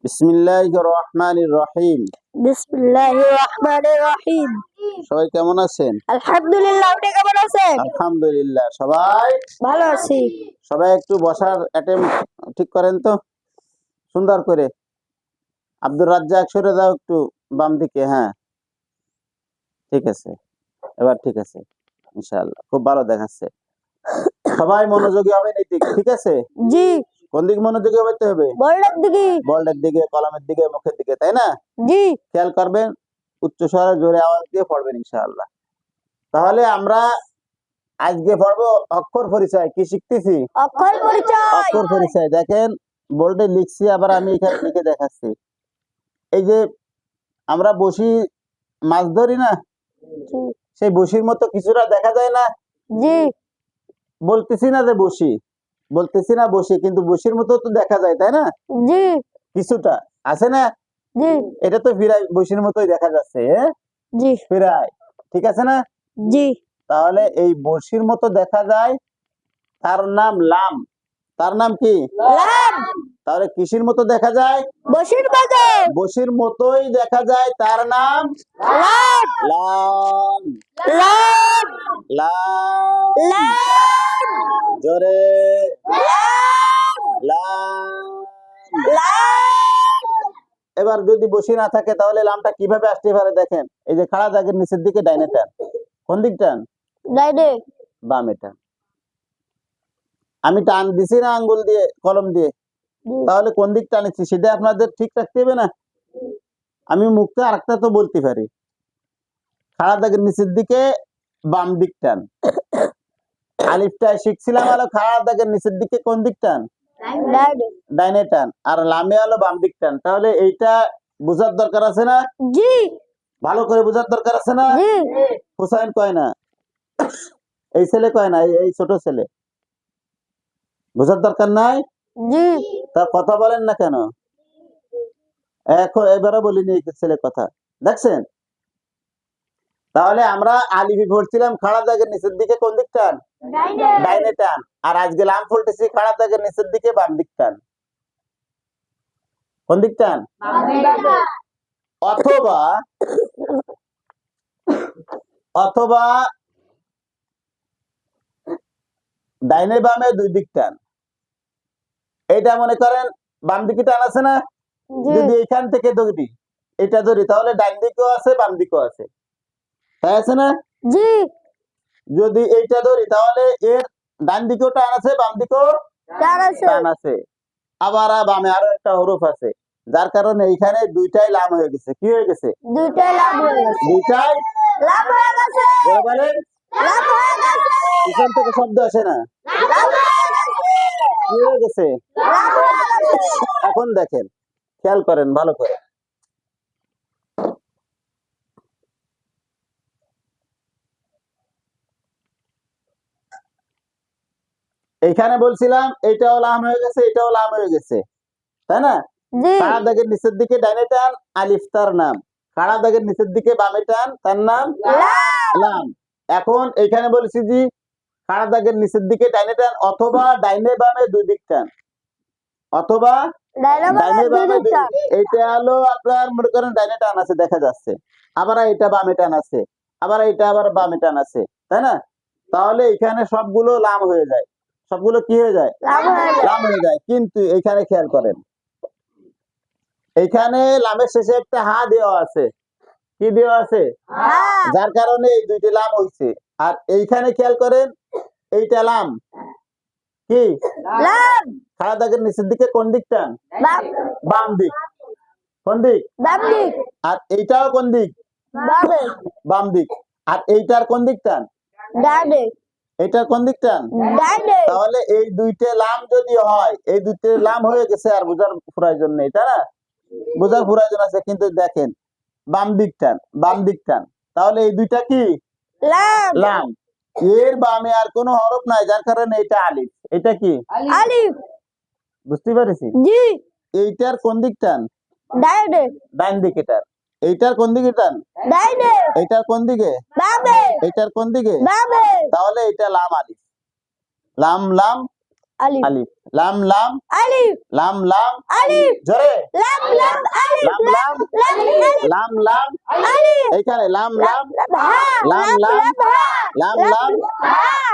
বিসমিল্লাহির রহমানির রহিম। বিসমিল্লাহির রহমানির রহিম। সবাই কেমন আছেন? আলহামদুলিল্লাহ, আপনি কেমন আছেন? আলহামদুলিল্লাহ, সবাই ভালো আছি। সবাই একটু বসার অ্যাটেম্প ঠিক করেন তো সুন্দর করে। আব্দুর রাজ্জাক সরে দাও একটু বাম দিকে। হ্যাঁ, ঠিক আছে, এবার ঠিক আছে ইনশাআল্লাহ, খুব ভালো দেখাচ্ছে। সবাই মনোযোগী হবেন এই দিক, ঠিক আছে? জি। কোন দিক মনোযোগী হতে হবে? বলের দিকে। বোল্ডের দিকে, কলমের দিকে, মুখের দিকে, তাই না? জি। খেয়াল করবেন, উচ্চ স্বরে জোরে আওয়াজ দিয়ে পড়বেন ইনশাআল্লাহ। তাহলে আমরা আজকে পড়বো অক্ষর পরিচয়। কি শিখতেছি? অক্ষর পরিচয়। অক্ষর পরিচয়। দেখেন বোর্ডে লিখছি, আবার আমি এখানে লিখে দেখাচ্ছি। এই যে আমরা বসি মাছ ধরি না, সেই বসির মতো কিছুটা দেখা যায় না? জি। বলতেছি না যে বসি, বলতেছি না বসি, কিন্তু বসির মতো তো দেখা যায়, তাই না? জি। কিছুটা আছে না? জি। এটা তো প্রায় বসির মতোই দেখা যাচ্ছে। জি। প্রায় ঠিক আছে না? জি। তাহলে এই বসির মতো দেখা যায়, তার নাম লাম। তার নাম কি? লাম। তাহলে কিসির মতো দেখা যায়? বসির মতো। বসির মতোই দেখা যায়, তার নাম লাম। লাম। লাম। লাম। লাম। জোরে লাম। লাম। লাম। এবার যদি বসি না থাকে তাহলে লামটা কিভাবে আসতে পারে? দেখেন, এই যে খাড়া দাগের নিচের দিকে ডাইনে টান। কোন দিক টান? ডাইনে। বামে টান। আমি টান দিছি না আঙ্গুল দিয়ে, কলম দিয়ে? তাহলে কোন দিক টানেছি সেটা আপনাদের ঠিক রাখতে হবে না? আমি মুখটা আরেকটা তো বলতে পারি, খাড়া দাগের নিচের দিকে বাম দিক টান। আলিফটা শিখছিলাম হলো খাড়া দাগের নিচের দিকে কোন দিক টান? ডাইনে। ডাইনে টান। আর লামে হলো বাম দিক টান। তাহলে এইটা বোঝার দরকার আছে না? জি। ভালো করে বোঝার দরকার আছে না? জি। হুসাইন কয় না, এই ছেলে কয় না, এই ছোট ছেলে। বোঝার দরকার নাই? জি। তা কথা বলেন না কেন? এখন এবারে বলিনি এই ছেলে কথা, দেখছেন? তাহলে আমরা আলিফি পড়ছিলাম খাড়া দাগের নিচের দিকে কোন দিক টান? ডাইনে টান। আর আজকে লাম পড়তেছি খাড়া দাগের নিচের দিকে বাম দিক টান। কোন দিক টান? অথবা অথবা ডাইনে বামে দুই দিক টান। এইটা মনে করেন বাম দিকে টান আছে না? যদি এখান থেকে ধরি, এটা ধরি, তাহলে ডাইন দিকেও আছে বাম দিকেও আছে, তাই আছে না? জি। যদি এইটা ধরি তাহলে এর ডান দিকেও টান আছে, বাম দিকেও টান আছে। আবার বামে আরো একটা হরফ আছে, যার কারণে এইখানে দুইটাই লাম হয়ে গেছে। কি হয়ে গেছে? দুইটাই লাভ হয়ে গেছে। দুইটাই লাভ হয়ে গেছে। বলেন, লাভ হয়ে গেছে। এখান থেকে শব্দ আসে না? লাভ হয়ে গেছে। কি হয়ে গেছে? লাভ হয়ে গেছে। এখন দেখেন, খেয়াল করেন ভালো করে। এইখানে বলছিলাম এটাও লাম হয়ে গেছে, এটাও লাম হয়ে গেছে, তাই না? জি। খাড়া দাগের নিচের দিকে ডাইনে টান, আলিফ তার নাম। খাড়া দাগের নিচের দিকে বামে টান, তার নাম লাম। এখন এইখানে বলেছি যে খাড়া দাগের নিচের দিকে ডাইনে টান, অথবা ডাইনে বামে দুই দিক টান। অথবা ডাইনে বামে দুই দিক। এইটা হলো আপনার মনে করেন ডাইনে টান আছে, দেখা যাচ্ছে। আবার এটা বামে টান আছে, আবার এটা আবার বামে টান আছে, তাই না? তাহলে এখানে সবগুলো লাম হয়ে যায়। সবগুলো কি হয়ে যায়? লাম হয়ে যায়। কিন্তু এইখানে খেয়াল করেন, এইখানে লামের শেষে একটা হা দেওয়া আছে। কি দেওয়া আছে? যার কারণে এই দুইটি লাম হইছে। আর এইখানে খেয়াল করেন, এইটা লাম কি? লাম। খাড়া দাগের নিচের দিকে কোন দিক টান? বাম দিক। কোন দিক? বাম দিক। আর এইটাও কোন দিক? বামে। বাম দিক। আর এইটার কোন দিক টান? ডানে। এইটার কোন দিক টান? ডানে। তাহলে এই দুইটা লাম যদি হয়, এই দুইটা লাম হয়ে গেছে, আর বোঝার প্রয়োজন নেই, তাই না? বোঝার প্রয়োজন আছে, কিন্তু দেখেন বাম দিক টান, বাম দিক টান। তাহলে এই দুইটা কি? লাম। লাম। এর বামে আর কোনো হরফ নাই, যার কারণে এটা আলিফ। এটা কি? আলিফ। বুঝতে পেরেছি? জি। এইটার কোন দিক টান? ডানে। ডান দিকে টান। এইটার কোন দিকে টান? ডানে। এইটার কোন দিকে? বামে। এইটার কোন দিকে? বামে। তাহলে এটা লাম আলিফ। লাম লাম আলিফ। আলিফ। লাম লাম আলিফ। লাম লাম আলিফ। জোরে লাম লাম লাম আলিফ এইখানে লাম লাম হা লাম লাম হা লাম লাম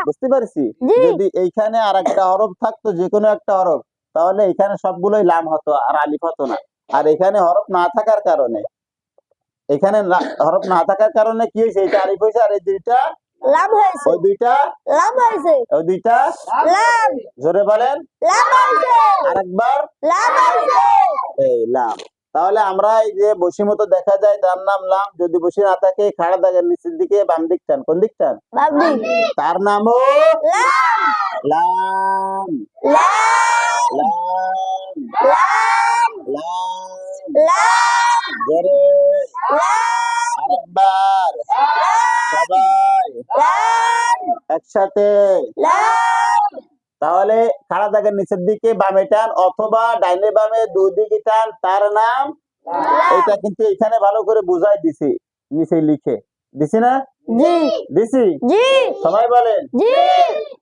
বুঝতে পারছি জি। যদি এইখানে আর একটা হরফ থাকতো যে কোনো একটা হরফ তাহলে এখানে সবগুলোই লাম হতো আর আলিফ হতো না আর এখানে হরফ না থাকার কারণে এখানে হরফ না থাকার কারণে কি হয়েছে এটা আলিফ হয়েছে আর এই দুইটা লাম হয়েছে ওই দুইটা ওই দুইটা লাম জোরে বলেন লাম হয়েছে আরেকবার লাম হয়েছে এই লাম তাহলে আমরা এই যে বসিমতো দেখা যায় তার নাম লাম যদি বসি না থাকে খাড়া দাগের নিচের দিকে বাম দিক টান কোন দিক টান বাবলি তার নামও লাম লাম লাম লাম লাম লাম লাম জোরে লাম আরেকবার সবাই লাম একসাথে লাম তাহলে খাড়া দাগের নিচের দিকে বামে টান অথবা ডাইনে বামে দুদিকে টান তার নাম এটা কিন্তু এখানে ভালো করে বুঝাই দিছি নিচে লিখে দিছি না জি দিছি জি সবাই বলেন জি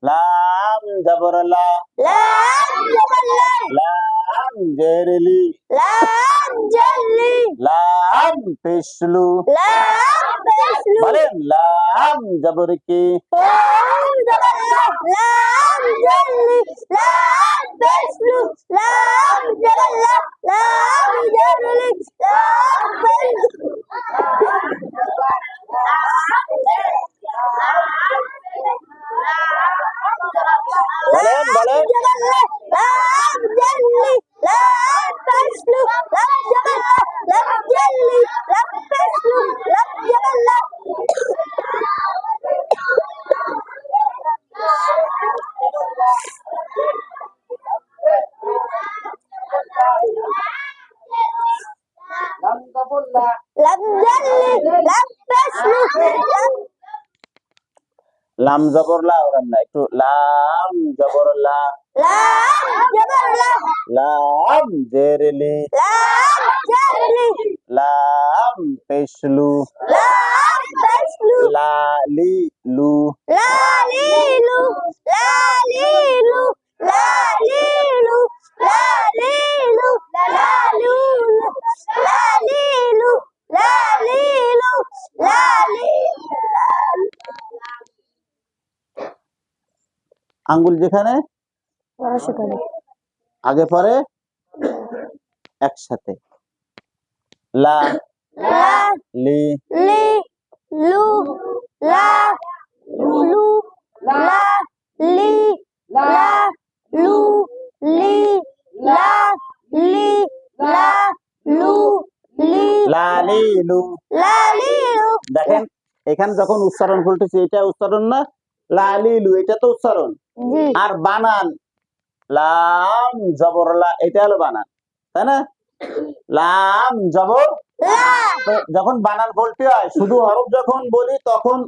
লাম জবরলা লাম জবরলা লাম জেরলি লাম জল্লি লাম পেশলু লাম পেশলু বলেন লাম জবরকি লাম জবরলা লাম জল্লি লাম পেশলু লাম জবরলা লাম জল্লি লাম পেশলু বলেন বলেন লাম জল্লি লাম পেশলু লাম জবরলা লাম জল্লি লাম পেশলু লাম জবরলা লাম জল্লি লাম পেশলু লাম জবরলা ওরান না একটু লাম জবরলা লাম জবরলা লাম জেরলি লাম জল্লি লাম পেশলু লাম পেশলু লালি লু লালিলু লালিলু লালিলু লালিলু লালিলু লালিলু লালিলু লালিলু আঙ্গুল যেখানে আগে পরে একসাথে লা লা লি লি লু লা লু লা লি লা লু লি লা লি লা লু লি লালি লু লালিলু দেখেন এখানে যখন উচ্চারণ বলতেছি এটা উচ্চারণ না লালি লু এটা তো উচ্চারণ জি আর বানান লাম জবর লা এটা হলো বানান তাই না লাম জবর লা তো যখন বানান বলতে হয় শুধু হরফ যখন বলি তখন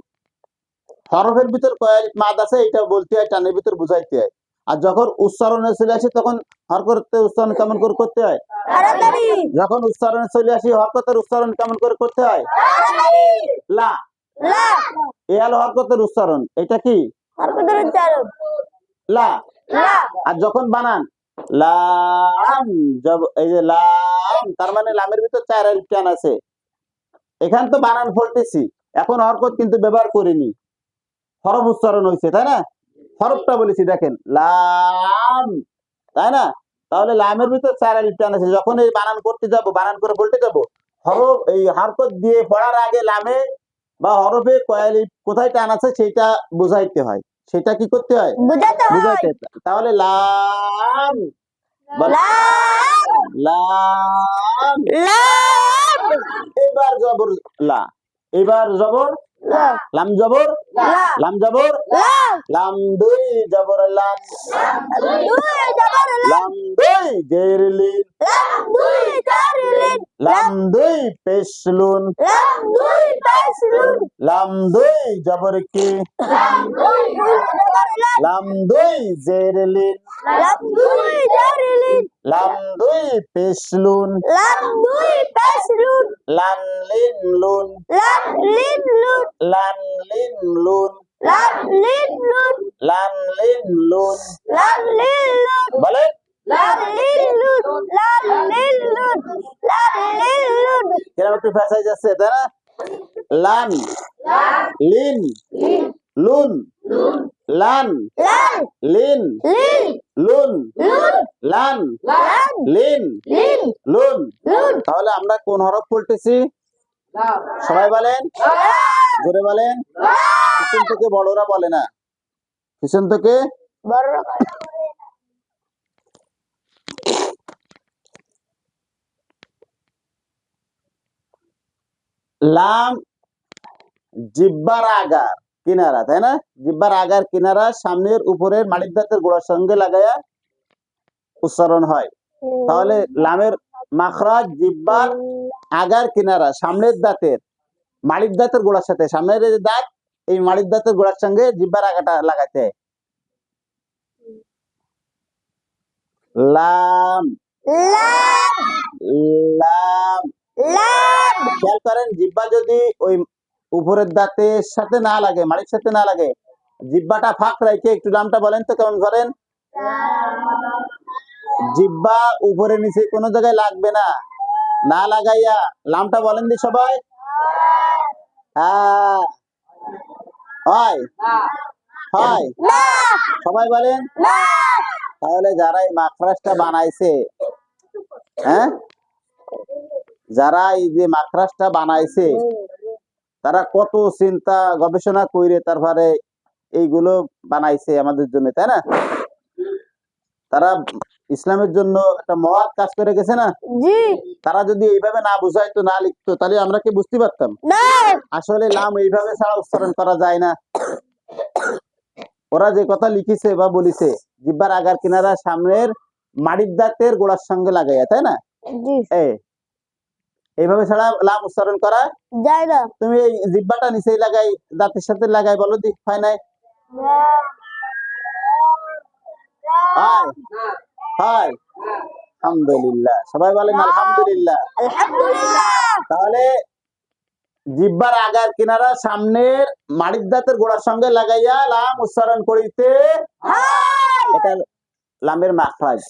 হরফের ভিতর কয়েক মাদ আছে এটা বলতে হয় টানের ভিতর বুঝাইতে হয় আর যখন উচ্চারণে চলে আসে তখন হরকতের উচ্চারণ কেমন করে করতে হয় তাড়াতাড়ি যখন উচ্চারণে চলে আসি হরকতের উচ্চারণ কেমন করে করতে হয় তাড়াতাড়ি লা লা এ হলো হরকতের উচ্চারণ এটা কি হরকতের উচ্চারণ লা লা আর যখন বানান লাম এই যে লাম তার মানে লামের ভিতর চার আলিফ টান আছে এখান তো বানান বলতেছি এখন হরকত কিন্তু ব্যবহার করিনি হরফ উচ্চারণ হয়েছে তাই না হরফটা বলেছি দেখেন লাম তাই না তাহলে লামের ভিতর চার আলিফ টান আছে যখন এই বানান করতে যাব বানান করে বলতে যাব হরফ এই হরকত দিয়ে পড়ার আগে লামে বা হরফে কয় আলিফ কোথায় টান আছে সেটা বুঝাইতে হয় সেটা কি করতে হয় বুঝাতে হয় বুঝাইতে তাহলে লাম লাম লাম লাম এবার জবর লা এবার জবর লা লাম জবর লা লাম জবর লাম লাম দুই জবর লাম দুই জবর লা লাম দুই জেরলি লাম দুই জারিলিন লাম দুই পেশলুন লাম দুই পেশলুন লাম দুই জবর কি লাম দুই জবর লা লাম দুই জেরলি লাম দুই জারিলিন লাম দুই পেশলুন লাম দুই পেশলুন লান লিন লুন লাম লিন লুন লান লিন লুন লাম লিন লুন লান লিন লুন লাম লিন লুন বলেন লাম লিন লুন লাম লিন লুন লাম লিন লুন এরকম একটু ফেসাই যাচ্ছে তাই না? লান, লিন, লুন, লান, lan, লিন, lin, লুন, lun, লান, lan, লিন, lin, লুন। lun, তাহলে আমরা কোন হরফ পড়তেছি? সবাই বলেন, জোরে বলেন। পিছন থেকে বড়রা বলে না, পিছন থেকে। baru লাম জিব্বার আগার কিনারা, তাই না? জিব্বার আগার কিনারা সামনের উপরের মাড়ির দাঁতের গোড়ার সঙ্গে লাগায়া উচ্চারণ হয়। তাহলে লামের মাখরাজ জিব্বার আগার কিনারা সামনের দাঁতের মাড়ির দাঁতের গোড়ার সাথে, সামনের যে দাঁত এই মাড়ির দাঁতের গোড়ার সঙ্গে জিব্বার আগাটা লাগাতে হয়। লাম, lam, লাম। lam, খেয়াল করেন, জিব্বা যদি ওই উপরের দাঁতের সাথে না লাগে, মাড়ির সাথে না লাগে, জিব্বাটা ফাঁক রেখে একটু লামটা বলেন তো কেমন করেন? জিব্বা উপরে নিচে কোনো জায়গায় লাগবে না, না লাগাইয়া লামটা বলেন দি সবাই। হ্যাঁ, হয় হয়, সবাই বলেন। তাহলে যারা এই মাখরাজটা বানাইছে, হ্যাঁ, যারা এই যে মাখরাজটা বানাইছে তারা কত চিন্তা গবেষণা করে তারপরে এইগুলো বানাইছে আমাদের জন্য, তাই না? তারা ইসলামের জন্য একটা মহৎ কাজ করে গেছে না? ji, তারা যদি এইভাবে না বুঝাইতো, না লিখতো, তাহলে আমরা কি বুঝতে পারতাম? na, আসলে লাম এইভাবে ছাড়া উচ্চারণ করা যায় না। ওরা যে কথা লিখেছে বা বলিছে, জিব্বার আগার কিনারা সামনের মাড়ির দাঁতের গোড়ার সঙ্গে লাগাইয়া, তাই না? ji, এইভাবে ছাড়া লাম উচ্চারণ করা। jai na, তুমি এই জিব্বাটা নিচেই লাগাই, দাঁতের সাথে লাগাই, বলো দি হয় নাই? হয় হয়, আলহামদুলিল্লাহ, সবাই বলেন আলহামদুলিল্লাহ। alhamdulillah, তাহলে জিব্বার আগার কিনারা সামনের মাড়ির দাঁতের গোড়ার সঙ্গে লাগাইয়া লাম উচ্চারণ করিতে, এটা লামের মাখরাজ,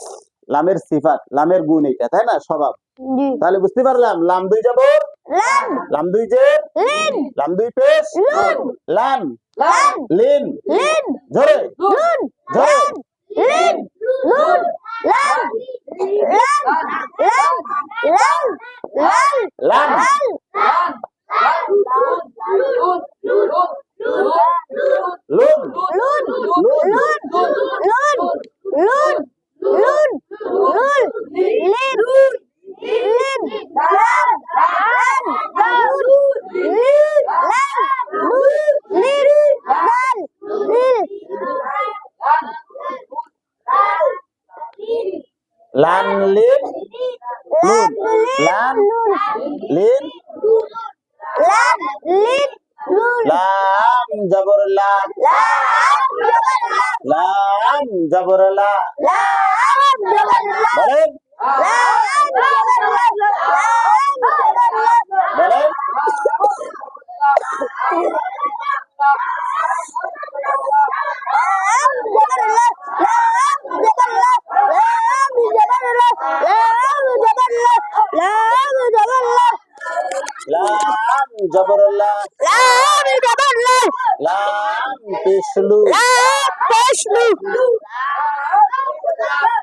লামের সিফাত, লামের গুণ, এটা তাই না, স্বভাব। ji, তাহলে বুঝতে পারলাম, লাম দুই জবর, lam, লাম দুই জের, lin, লাম দুই পেশ, lun, লান, lan, লিন, lin, জোরে lun, জোরে, lin, lun, lan, lan, lan, lan, lan, লান, লুন, lun, লুন, lun, lun, lun, lun, lun, lin, lin, lan, lan, lun, lin, lan, lun, lin, lan, lin, লান, লিন, লুন, lan, লান, lun, লিন, lan, lin, lun, লাম জবর লা, lam, jaballah, লাম জবর লা, lam, jaballah, বলেন lam, jaballah, lam, jaballah, বলেন। lam, jaballah, lam, jaballah, lam, jaballah, lam, jaballah, lam, jaballah, লাম জবর লা, lam, jaballah, লাম পেশলু, lam, pashlu,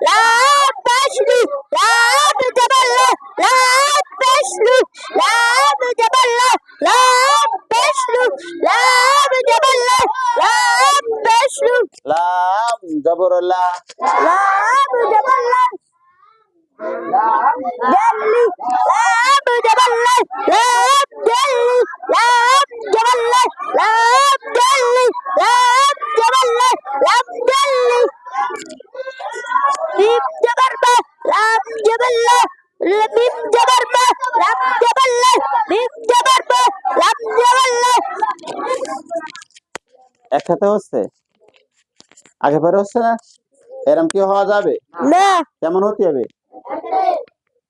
lam, pashlu, lam, jaballah, lam, pashlu, lam, jaballah, lam, pashlu, lam, jaballah, lam, pashlu, লাম জবর লা, lam, jaballah, jalli, lam, jaballah, lam, jalli, lam, jaballah, lam, jalli, lam, jaballah, lam, jalli, mim jabar ba, lam jaballah, mim jabar ba, lam jaballah, mim jabar ba, lam jaballah, একসাথে হচ্ছে, আগে পরে হচ্ছে না, এরম কি হওয়া যাবে? na, কেমন হতে হবে?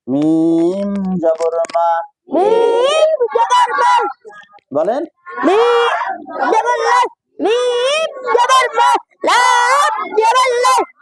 মিম জবর মা, mim jabar ba, বলেন mim jaballah, mim jabar ba, lam jaballah,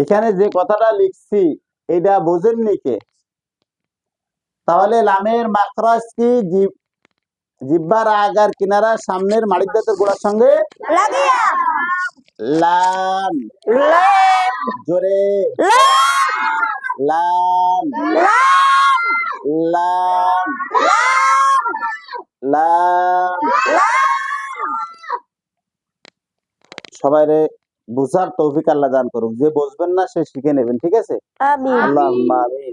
এখানে যে কথাটা লিখছি এটা বোঝেননি কে? তাহলে লামের মাখরাজ কি? জিহ্বার আগার কিনারা সামনের মাড়ির দাঁতের গোড়ার সঙ্গে লাগিয়া লাম। লাম জোরে লাম লাম লাম লাম লাম। সবাইরে বুঝার তৌফিক আল্লাহ দান করুন। যে বুঝবেন না সে শিখে নেবেন, ঠিক আছে? আমিন আল্লাহুম্মা আমিন।